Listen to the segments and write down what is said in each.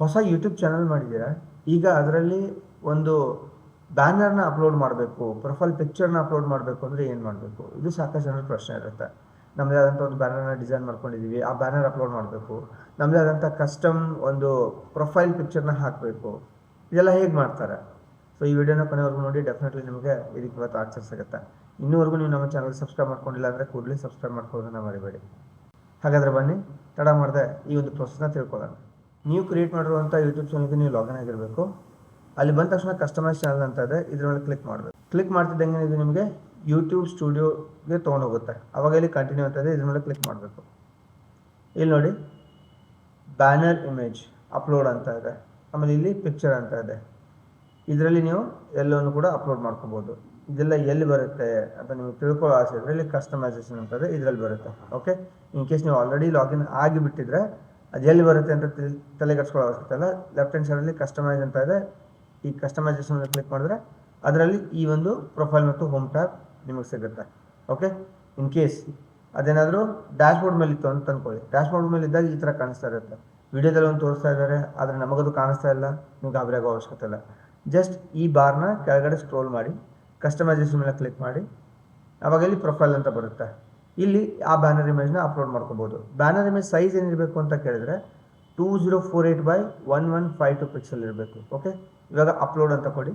ಹೊಸ YouTube channel ಮಾಡಿದ್ದೀರಾ, ಈಗ ಅದರಲ್ಲಿ ಒಂದು ಬ್ಯಾನರ್ನ ಅಪ್ಲೋಡ್ ಮಾಡಬೇಕು, ಪ್ರೊಫೈಲ್ ಪಿಕ್ಚರ್ನ ಅಪ್ಲೋಡ್ ಮಾಡಬೇಕು ಅಂದರೆ ಏನು ಮಾಡಬೇಕು? ಇದು ಸಾಕಷ್ಟು ಜನರ ಪ್ರಶ್ನೆ ಇರುತ್ತೆ. ನಮ್ಮದೇ ಆದಂಥ ಒಂದು ಬ್ಯಾನರ್ನ ಡಿಸೈನ್ ಮಾಡ್ಕೊಂಡಿದ್ದೀವಿ, ಆ ಬ್ಯಾನರ್ ಅಪ್ಲೋಡ್ ಮಾಡಬೇಕು, ನಮ್ಮದೇ ಆದಂಥ ಕಸ್ಟಮ್ ಒಂದು ಪ್ರೊಫೈಲ್ ಪಿಕ್ಚರ್ನ ಹಾಕಬೇಕು, ಇದೆಲ್ಲ ಹೇಗೆ ಮಾಡ್ತಾರೆ? ಸೊ ಈ ವಿಡಿಯೋನ ಕೊನೆವರೆಗೂ ನೋಡಿ, ಡೆಫಿನೆಟ್ಲಿ ನಿಮಗೆ ಇದಕ್ಕೆ ಇವತ್ತು ಆನ್ಸರ್ ಸಿಗುತ್ತೆ. ಇನ್ನೂವರೆಗೂ ನೀವು ನಮ್ಮ ಚಾನಲ್ ಸಬ್ಸ್ಕ್ರೈಬ್ ಮಾಡ್ಕೊಂಡಿಲ್ಲ ಅಂದರೆ ಕೂಡಲೇ ಸಬ್ಸ್ಕ್ರೈಬ್ ಮಾಡ್ಕೊಳ್ಳೋದನ್ನ ಮರಿಬೇಡಿ. ಹಾಗಾದರೆ ಬನ್ನಿ, ತಡ ಮಾಡದೆ ಈ ಒಂದು ಪ್ರೊಸೆಸ್ನ ತಿಳ್ಕೊಳ್ಳೋಣ. ನೀವು ಕ್ರಿಯೇಟ್ ಮಾಡಿರುವಂಥ ಯೂಟ್ಯೂಬ್ ಚಾನಲ್ಗೆ ನೀವು ಲಾಗಿನ್ ಆಗಿರಬೇಕು. ಅಲ್ಲಿ ಬಂದ ತಕ್ಷಣ ಕಸ್ಟಮೈಸ್ ಚಾನಲ್ ಅಂತ ಇದೆ, ಇದ್ರ ಮೇಲೆ ಕ್ಲಿಕ್ ಮಾಡಬೇಕು. ಕ್ಲಿಕ್ ಮಾಡ್ತಿದ್ದಂಗೆ ಇದು ನಿಮಗೆ ಯೂಟ್ಯೂಬ್ ಸ್ಟುಡಿಯೋಗೆ ತೊಗೊಂಡೋಗುತ್ತೆ. ಅವಾಗ ಇಲ್ಲಿ ಕಂಟಿನ್ಯೂ ಅಂತ ಇದೆ, ಇದ್ರ ಮೇಲೆ ಕ್ಲಿಕ್ ಮಾಡಬೇಕು. ಇಲ್ಲಿ ನೋಡಿ ಬ್ಯಾನರ್ ಇಮೇಜ್ ಅಪ್ಲೋಡ್ ಅಂತ ಇದೆ, ಆಮೇಲೆ ಇಲ್ಲಿ ಪಿಕ್ಚರ್ ಅಂತ ಇದೆ. ಇದರಲ್ಲಿ ನೀವು ಎಲ್ಲವನ್ನು ಕೂಡ ಅಪ್ಲೋಡ್ ಮಾಡ್ಕೋಬೋದು. ಇದೆಲ್ಲ ಎಲ್ಲಿ ಬರುತ್ತೆ ಅಂತ ನಿಮಗೆ ತಿಳ್ಕೊಳ್ಳೋ ಆಸೆ ಇದ್ದರೆ ಇಲ್ಲಿ ಕಸ್ಟಮೈಸೇಷನ್ ಅಂತ ಇದೆ, ಇದರಲ್ಲಿ ಬರುತ್ತೆ. ಓಕೆ, ಇನ್ ಕೇಸ್ ನೀವು ಆಲ್ರೆಡಿ ಲಾಗಿನ್ ಆಗಿಬಿಟ್ಟಿದ್ರೆ ಅದು ಎಲ್ಲಿ ಬರುತ್ತೆ ಅಂತ ತಲೆಗೆಡ್ಸ್ಕೊಳ್ಳೋ ಅವಶ್ಯಕತೆ ಇಲ್ಲ. ಲೆಫ್ಟ್ ಹ್ಯಾಂಡ್ ಸೈಡಲ್ಲಿ ಕಸ್ಟಮೈಸ್ ಅಂತ ಇದೆ, ಈ ಕಸ್ಟಮೈಸೇಷನ್ ಕ್ಲಿಕ್ ಮಾಡಿದ್ರೆ ಅದರಲ್ಲಿ ಈ ಒಂದು ಪ್ರೊಫೈಲ್ ಮತ್ತು ಹೋಮ್ ಟ್ಯಾಬ್ ನಿಮಗೆ ಸಿಗುತ್ತೆ. ಓಕೆ, ಇನ್ ಕೇಸ್ ಅದೇನಾದರೂ ಡ್ಯಾಶ್ಬೋರ್ಡ್ ಮೇಲೆ ಇತ್ತು ಅಂತ ಅಂದ್ಕೊಳ್ಳಿ. ಡ್ಯಾಶ್ಬೋರ್ಡ್ ಮೇಲೆ ಇದ್ದಾಗ ಈ ಥರ ಕಾಣಿಸ್ತಾ ಇರುತ್ತೆ. ವಿಡಿಯೋದಲ್ಲಿ ಒಂದು ತೋರಿಸ್ತಾ ಇದ್ದಾರೆ, ಆದರೆ ನಮಗದು ಕಾಣಿಸ್ತಾ ಇಲ್ಲ, ನೀವು ಗಾಬರಿ ಆಗೋ ಅವಶ್ಯಕತೆ ಇಲ್ಲ. ಜಸ್ಟ್ ಈ ಬಾರ್ನ ಕೆಳಗಡೆ ಸ್ಕ್ರೋಲ್ ಮಾಡಿ ಕಸ್ಟಮೈಸೇಷನ್ ಮೇಲೆ ಕ್ಲಿಕ್ ಮಾಡಿ, ಆವಾಗ ಇಲ್ಲಿ ಪ್ರೊಫೈಲ್ ಅಂತ ಬರುತ್ತೆ. ಇಲ್ಲಿ ಆ ಬ್ಯಾನರ್ ಇಮೇಜ್ನ ಅಪ್ಲೋಡ್ ಮಾಡ್ಕೋಬೋದು. ಬ್ಯಾನರ್ ಇಮೇಜ್ ಸೈಜ್ ಏನಿರಬೇಕು ಅಂತ ಕೇಳಿದರೆ 2048 by 1152 ಪಿಕ್ಸೆಲ್ ಇರಬೇಕು. ಓಕೆ, ಇವಾಗ ಅಪ್ಲೋಡ್ ಅಂತ ಕೊಡಿ.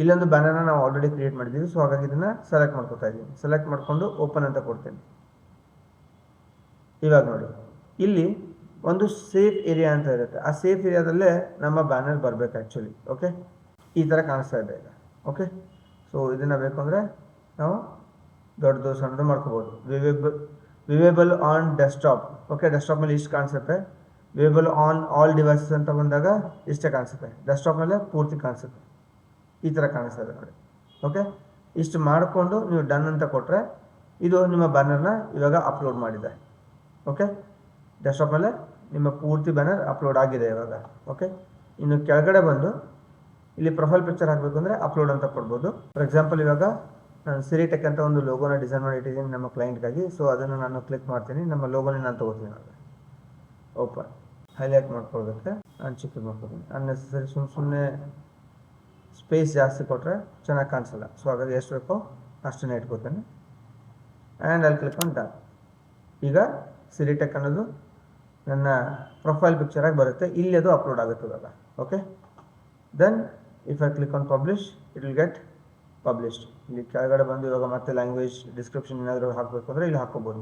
ಇಲ್ಲೊಂದು ಬ್ಯಾನರ್ನ ನಾವು ಆಲ್ರೆಡಿ ಕ್ರಿಯೇಟ್ ಮಾಡಿದ್ದೀವಿ, ಸೊ ಹಾಗಾಗಿ ಇದನ್ನು ಸೆಲೆಕ್ಟ್ ಮಾಡ್ಕೊತಾ ಇದ್ದೀನಿ. ಸೆಲೆಕ್ಟ್ ಮಾಡಿಕೊಂಡು ಓಪನ್ ಅಂತ ಕೊಡ್ತೀನಿ. ಇವಾಗ ನೋಡಿ, ಇಲ್ಲಿ ಒಂದು ಸೇಫ್ ಏರಿಯಾ ಅಂತ ಇರುತ್ತೆ. ಆ ಸೇಫ್ ಏರಿಯಾದಲ್ಲೇ ನಮ್ಮ ಬ್ಯಾನರ್ ಬರಬೇಕು ಆ್ಯಕ್ಚುಲಿ. ಓಕೆ, ಈ ಥರ ಕಾಣಿಸ್ತಾ ಇದೆ ಈಗ. ಓಕೆ, ಸೊ ಇದನ್ನು ಬೇಕು ಅಂದರೆ ನಾವು ದೊಡ್ಡದು ಸಣ್ಣದು ಮಾಡ್ಕೋಬೋದು. ವಿವೇಬಲ್ ಆನ್ ಡೆಸ್ಕ್ಟಾಪ್. ಓಕೆ, ಡೆಸ್ಕ್ಟಾಪ್ ಮೇಲೆ ಇಷ್ಟು ಕಾಣಿಸುತ್ತೆ. ವಿವೇಬಲ್ ಆನ್ ಆಲ್ ಡಿವೈಸಸ್ ಅಂತ ಬಂದಾಗ ಇಷ್ಟೇ ಕಾಣಿಸುತ್ತೆ. ಡೆಸ್ಕ್ಟಾಪ್ ಮೇಲೆ ಪೂರ್ತಿ ಕಾಣಿಸುತ್ತೆ, ಈ ಥರ ಕಾಣಿಸ್ತಾ ಇದೆ ನೋಡಿ. ಓಕೆ, ಇಷ್ಟು ಮಾಡಿಕೊಂಡು ನೀವು ಡನ್ ಅಂತ ಕೊಟ್ಟರೆ ಇದು ನಿಮ್ಮ ಬ್ಯಾನರ್ನ ಇವಾಗ ಅಪ್ಲೋಡ್ ಮಾಡಿದೆ. ಓಕೆ, ಡೆಸ್ಕ್ಟಾಪ್ ಮೇಲೆ ನಿಮ್ಮ ಪೂರ್ತಿ ಬ್ಯಾನರ್ ಅಪ್ಲೋಡ್ ಆಗಿದೆ ಇವಾಗ. ಓಕೆ, ಇನ್ನು ಕೆಳಗಡೆ ಬಂದು ಇಲ್ಲಿ ಪ್ರೊಫೈಲ್ ಪಿಕ್ಚರ್ ಹಾಕಬೇಕು ಅಂದರೆ ಅಪ್ಲೋಡ್ ಅಂತ ಕೊಡ್ಬೋದು. ಫಾರ್ ಎಕ್ಸಾಂಪಲ್ ಇವಾಗ ನಾನು ಸಿರಿ ಟೆಕ್ ಅಂತ ಒಂದು ಲೋಗೋನ ಡಿಸೈನ್ ಮಾಡಿ ಇಟ್ಟಿದ್ದೀನಿ ನಮ್ಮ ಕ್ಲೈಂಟ್ಗಾಗಿ. ಸೊ ಅದನ್ನು ನಾನು ಕ್ಲಿಕ್ ಮಾಡ್ತೀನಿ, ನಮ್ಮ ಲೋಗೋನೇ ನಾನು ತೊಗೋತೀನಿ. ಓಪನ್ ಹೈಲೈಟ್ ಮಾಡ್ಕೊಳ್ಬೇಕು, ನಾನು ಚಿಕ್ಕದು ಮಾಡ್ಕೊತೀನಿ. ಅನ್ನೆಸರಿ ಸುಮ್ಮನೆ ಸ್ಪೇಸ್ ಜಾಸ್ತಿ ಕೊಟ್ಟರೆ ಚೆನ್ನಾಗಿ ಕಾಣಿಸಲ್ಲ. ಸೊ ಹಾಗಾಗಿ ಎಷ್ಟು ಬೇಕೋ ಅಷ್ಟನ್ನೇ ಇಟ್ಕೋತೀನಿ. ಆ್ಯಂಡ್ ಅಲ್ಲಿ ಕ್ಲಿಕ್ ಆನ್ ಡನ್. ಈಗ ಸಿರಿ ಟೆಕ್ ಅನ್ನೋದು ನನ್ನ ಪ್ರೊಫೈಲ್ ಪಿಕ್ಚರಾಗಿ ಬರುತ್ತೆ. ಇಲ್ಲಿ ಅದು ಅಪ್ಲೋಡ್ ಆಗುತ್ತೆ ಇವಾಗ. Okay, then if I click on publish it will get published. ಇಲ್ಲಿ ಕೆಳಗಡೆ ಬಂದು ಇವಾಗ ಮತ್ತೆ ಲ್ಯಾಂಗ್ವೇಜ್ ಡಿಸ್ಕ್ರಿಪ್ಷನ್ ಏನಾದರೂ ಹಾಕಬೇಕು ಅಂದರೆ ಇಲ್ಲಿ ಹಾಕೋಬೋದು.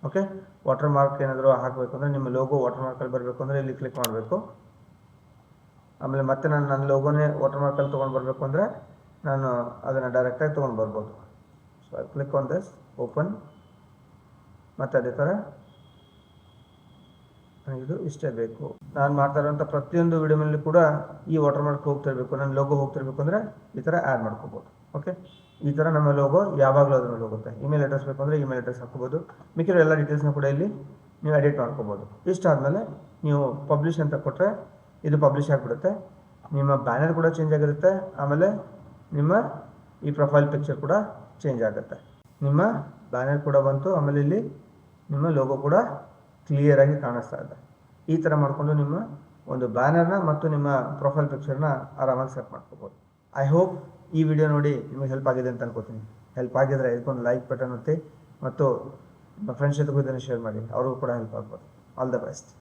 ಓಕೆ, ವಾಟರ್ ಮಾರ್ಕ್ ಏನಾದರೂ ಹಾಕಬೇಕು ಅಂದರೆ ನಿಮ್ಮ ಲೋಗೋ ವಾಟರ್ ಮಾರ್ಕಲ್ಲಿ ಬರಬೇಕು ಅಂದರೆ ಇಲ್ಲಿ ಕ್ಲಿಕ್ ಮಾಡಬೇಕು. ಆಮೇಲೆ ಮತ್ತೆ ನಾನು ನನ್ನ ಲೋಗೋನೇ ವಾಟರ್ ಮಾರ್ಕಲ್ಲಿ ತೊಗೊಂಡು ಬರಬೇಕು ಅಂದರೆ ನಾನು ಅದನ್ನು ಡೈರೆಕ್ಟಾಗಿ ತೊಗೊಂಡು ಬರ್ಬೋದು. So I click on this, open. ಮತ್ತು ಅದೇ ಥರ ಇದು ಇಷ್ಟೇ ಬೇಕು. ನಾನು ಮಾಡ್ತಾ ಇರೋಂಥ ಪ್ರತಿಯೊಂದು ವಿಡಿಯೋ ಮೇಲೆ ಕೂಡ ಈ ವಾಟರ್ ಮಾರ್ಕ್ ಹೋಗ್ತಿರ್ಬೇಕು, ನನ್ನ ಲೋಗೋ ಹೋಗ್ತಿರ್ಬೇಕು ಅಂದರೆ ಈ ಥರ ಆ್ಯಡ್ ಮಾಡ್ಕೋಬೋದು. ಓಕೆ, ಈ ಥರ ನಮ್ಮ ಲೋಗೋ ಯಾವಾಗಲೂ ಅದ್ರ ಮೇಲೆ ಹೋಗುತ್ತೆ. ಇಮೇಲ್ ಅಡ್ರೆಸ್ ಬೇಕು ಅಂದರೆ ಇಮೇಲ್ ಅಡ್ರೆಸ್ ಹಾಕೋಬೋದು. ಮಿಕ್ಕಿರೋ ಎಲ್ಲ ಡೀಟೇಲ್ಸ್ನ ಕೂಡ ಇಲ್ಲಿ ನೀವು ಎಡಿಟ್ ಮಾಡ್ಕೋಬೋದು. ಇಷ್ಟಾದಮೇಲೆ ನೀವು ಪಬ್ಲಿಷ್ ಅಂತ ಕೊಟ್ಟರೆ ಇದು ಪಬ್ಲಿಷ್ ಆಗಿಬಿಡುತ್ತೆ. ನಿಮ್ಮ ಬ್ಯಾನರ್ ಕೂಡ ಚೇಂಜ್ ಆಗಿರುತ್ತೆ, ಆಮೇಲೆ ನಿಮ್ಮ ಈ ಪ್ರೊಫೈಲ್ ಪಿಕ್ಚರ್ ಕೂಡ ಚೇಂಜ್ ಆಗುತ್ತೆ. ನಿಮ್ಮ ಬ್ಯಾನರ್ ಕೂಡ ಬಂತು, ಆಮೇಲೆ ಇಲ್ಲಿ ನಿಮ್ಮ ಲೋಗೋ ಕೂಡ ಕ್ಲಿಯರಾಗಿ ಕಾಣಿಸ್ತಾ ಇದೆ. ಈ ಥರ ಮಾಡಿಕೊಂಡು ನಿಮ್ಮ ಒಂದು ಬ್ಯಾನರ್ನ ಮತ್ತು ನಿಮ್ಮ ಪ್ರೊಫೈಲ್ ಪಿಕ್ಚರ್ನ ಆರಾಮಾಗಿ ಸೆಟ್ ಮಾಡ್ಕೋಬೋದು. ಐ ಹೋಪ್ ಈ ವಿಡಿಯೋ ನೋಡಿ ನಿಮಗೆ ಹೆಲ್ಪ್ ಆಗಿದೆ ಅಂತ ಅನ್ಕೋತೀನಿ. ಹೆಲ್ಪ್ ಆಗಿದ್ರೆ ಇದಕ್ಕೊಂದು ಲೈಕ್ ಬಟನ್ ಒತ್ತಿ ಮತ್ತು ನಿಮ್ಮ ಫ್ರೆಂಡ್ಸ್ ಜೊತೆಗೂ ಇದನ್ನು ಶೇರ್ ಮಾಡಿ, ಅವ್ರಿಗೂ ಕೂಡ ಹೆಲ್ಪ್ ಆಗ್ಬೋದು. All the best.